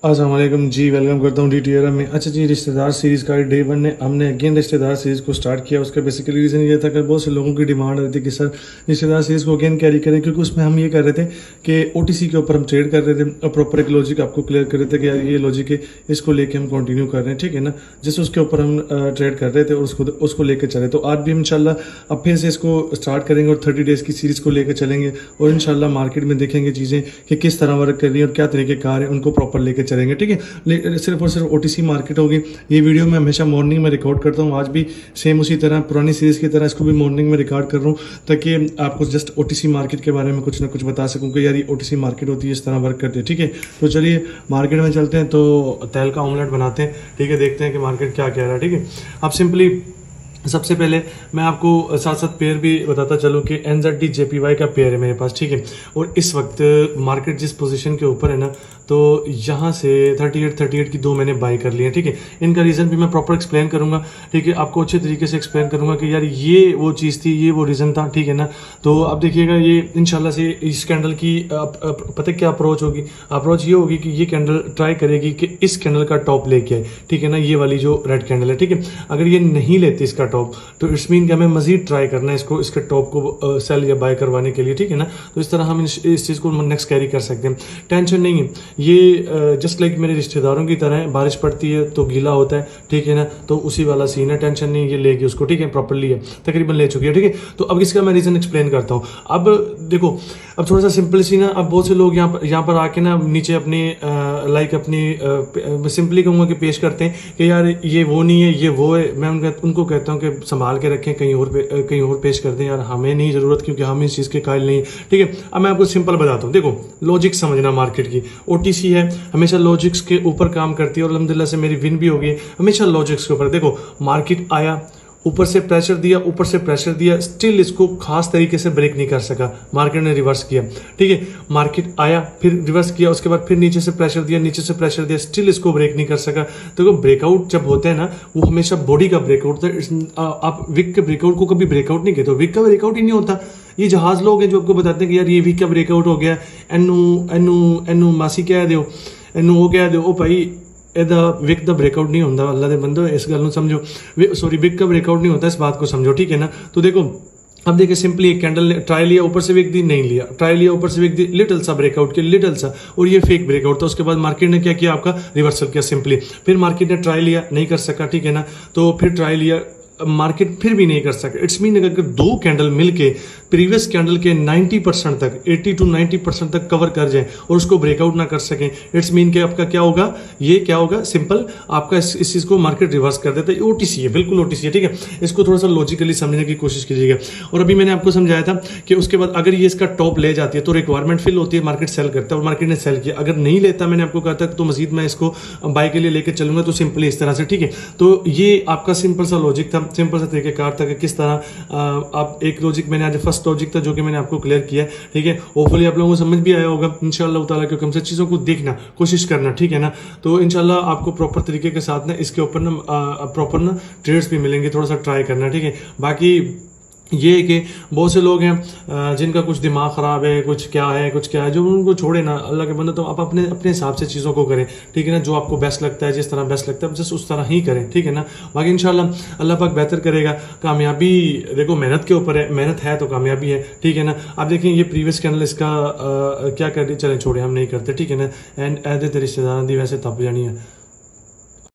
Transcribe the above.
अस्सलाम वालेकुम जी, वेलकम करता हूँ DTR में। अच्छा जी, रिश्तेदार सीरीज़ का डे वन ने हमने अगेन रिश्तेदार सीरीज़ को स्टार्ट किया। उसका बेसिकली रीज़न ये था कि बहुत से लोगों की डिमांड रहती थी कि सर रिश्तेदार सीरीज़ को अगेन कैरी करें, क्योंकि उसमें हम ये कर रहे थे कि OTC के ऊपर हम ट्रेड कर रहे थे और प्रॉपर एक लॉजिक आपको क्लियर कर रहे थे कि यार ये लॉजिक है, इसको लेके हम कंटिन्यू कर रहे हैं, ठीक है ना। जैसे उसके ऊपर हम ट्रेड कर रहे थे और उसको लेकर चले। तो आज भी हम इंशाल्लाह अब फिर से इसको स्टार्ट करेंगे और 30 डेज़ की सीरीज़ को लेकर चलेंगे और इंशाल्लाह मार्केट में देखेंगे चीज़ें कि किस तरह वर्क कर रही है और क्या तरीके कार है, उनको प्रॉपर लेकर चलेंगे, ठीक है। सिर्फ और सिर्फ OTC मार्केट होगी। ये वीडियो मैं हमेशा मॉर्निंग में रिकॉर्ड करता हूँ, आज भी सेम उसी तरह पुरानी सीरीज़ की तरह इसको भी मॉर्निंग में रिकॉर्ड कर रहा हूँ, ताकि आपको जस्ट OTC मार्केट के बारे में कुछ ना कुछ बता सकूँ कि यार ये OTC मार्केट होती है, इस तरह वर्क करती है, ठीक है। तो चलिए मार्केट में चलते हैं, तो तेल का ऑमलेट बनाते हैं, ठीक है। देखते हैं कि मार्केट क्या कह रहा है, ठीक है। अब सिंपली सबसे पहले मैं आपको साथ साथ पेयर भी बताता चलूँ कि NZD JPY का पेयर है मेरे पास, ठीक है। और इस वक्त मार्केट जिस पोजीशन के ऊपर है ना, तो यहाँ से 38 की दो मैंने बाई कर ली है, ठीक है। इनका रीज़न भी मैं प्रॉपर एक्सप्लेन करूँगा, ठीक है। आपको अच्छे तरीके से एक्सप्लेन करूँगा कि यार ये वो चीज़ थी, ये वो रीज़न था, ठीक है ना। तो अब देखिएगा ये इंशाल्लाह से इस कैंडल की पता क्या अप्रोच होगी। अप्रोच ये होगी कि ये कैंडल ट्राई करेगी कि इस कैंडल का टॉप लेके आए, ठीक है ना, ये वाली जो रेड कैंडल है, ठीक है। अगर ये नहीं लेती इसका टॉप, तो इट्स मीन कि हमें मजीद ट्राई करना है इसको, इसके टॉप को सेल या बाय करवाने के लिए, ठीक है ना। तो इस तरह हम इस चीज़ को नेक्स्ट कैरी कर सकते हैं, टेंशन नहीं है। ये जस्ट लाइक मेरे रिश्तेदारों की तरह है, बारिश पड़ती है तो गीला होता है, ठीक है ना। तो उसी वाला सीन है, टेंशन नहीं, ये लेगी उसको, ठीक है, प्रॉपरली है, तकरीबन ले चुकी है, ठीक है। तो अब इसका मैं रीज़न एक्सप्लेन करता हूँ। अब देखो, अब थोड़ा सा सिंपल सी ना, अब बहुत से लोग यहाँ पर आके ना नीचे अपनी लाइक अपनी सिंपली कहूँगा कि पेश करते हैं कि यार ये वो नहीं है, ये वो है। मैं उनको कहता हूँ कि संभाल के रखें, कहीं और पेश कर दें, यार हमें नहीं ज़रूरत, क्योंकि हम इस चीज़ के कायल नहीं, ठीक है। अब मैं आपको सिंपल बताता हूँ, देखो लॉजिक समझना मार्केट की। OTC है, हमेशा लॉजिक्स के ऊपर काम करती है और अल्हम्दुलिल्लाह से मेरी विन भी हो गई हमेशा लॉजिक्स के ऊपर। देखो मार्केट आया, ऊपर से प्रेशर दिया, ऊपर से प्रेशर दिया, स्टिल इसको खास तरीके से ब्रेक नहीं कर सका, मार्केट ने रिवर्स किया, ठीक है। मार्केट आया, फिर रिवर्स किया, उसके बाद फिर नीचे से प्रेशर दिया, नीचे से प्रेशर दिया, स्टिल इसको ब्रेक नहीं कर सका। तो ब्रेकआउट जब होता है ना, वो हमेशा बॉडी का ब्रेकआउट होता है। आप विक के ब्रेकआउट को कभी ब्रेकआउट नहीं कहते, विक का ब्रेकआउट ही नहीं होता। ये जहाज लोग हैं जो आपको बताते हैं कि यार ये विक का ब्रेकआउट हो गया, एनू एनू एनू मासी कह दो, एनू वो कह दो, ओ भाई ਇਹਦਾ विक का ब्रेकआउट नहीं होता। अल्लाह के बंदो इस गल ਨੂੰ समझो, सॉरी विक का ब्रेकआउट नहीं होता, इस बात को समझो, ठीक है ना। तो देखो अब देखिए सिंपली एक कैंडल ट्राई लिया, ऊपर से विक दी, नहीं लिया, ट्राई लिया, ऊपर से विक दी, लिटिल सा ब्रेकआउट किया, लिटिल सा, और ये फेक ब्रेकआउट था। उसके बाद मार्केट ने क्या किया, आपका रिवर्सल किया सिंपली। फिर मार्केट ने ट्राई लिया, नहीं कर सका, ठीक है ना। तो फिर ट्राई लिया, मार्केट फिर भी नहीं कर सका। इट्स मीन अगर दो कैंडल मिलके प्रीवियस कैंडल के 90% तक, 80 to 90% तक कवर कर जाए और उसको ब्रेकआउट ना कर सकें, इट्स मीन कि आपका क्या होगा, ये क्या होगा, सिंपल आपका इस चीज़ को मार्केट रिवर्स कर देता है। OTC है, बिल्कुल OTC है, ठीक है। इसको थोड़ा सा लॉजिकली समझने की कोशिश कीजिएगा। और अभी मैंने आपको समझाया था कि उसके बाद अगर ये इसका टॉप ले जाती है तो रिक्वायरमेंट फिल होती है, मार्केट सेल करता है, और मार्केट ने सेल किया। अगर नहीं लेता, मैंने आपको कहा था तो मजीद मैं इसको बाय के लिए लेकर चलूंगा, तो सिंपली इस तरह से, ठीक है। तो ये आपका सिंपल सा लॉजिक था, सिंपल सा तरीकेकार था कि किस तरह आप एक लॉजिक मैंने आज फर्स्ट लॉजिक था जो कि मैंने आपको क्लियर किया, ठीक है। होपफुली आप लोगों को समझ भी आया होगा इंशाल्लाह ताला, क्योंकि हमसे चीज़ों को देखना कोशिश करना, ठीक है ना। तो इंशाल्लाह आपको प्रॉपर तरीके के साथ ना इसके ऊपर ना प्रॉपर ना ट्रेड्स भी मिलेंगे, थोड़ा सा ट्राई करना, ठीक है। बाकी ये है कि बहुत से लोग हैं जिनका कुछ दिमाग ख़राब है, कुछ क्या है, जो उनको छोड़े ना, अल्लाह के बंदे। तो आप अपने हिसाब से चीज़ों को करें, ठीक है ना। जो आपको बेस्ट लगता है, जिस तरह बेस्ट लगता है, जस्ट उस तरह ही करें, ठीक है ना। बाकी इंशाल्लाह अल्लाह पाक बेहतर करेगा। कामयाबी देखो मेहनत के ऊपर है, मेहनत है तो कामयाबी है, ठीक है ना। आप देखें ये प्रीवियस कैंडल इसका क्या कर रही, चलें छोड़े, हम नहीं करते, ठीक है ना। एंड ऐसे रिश्तेदार दी वैसे तप जानी है।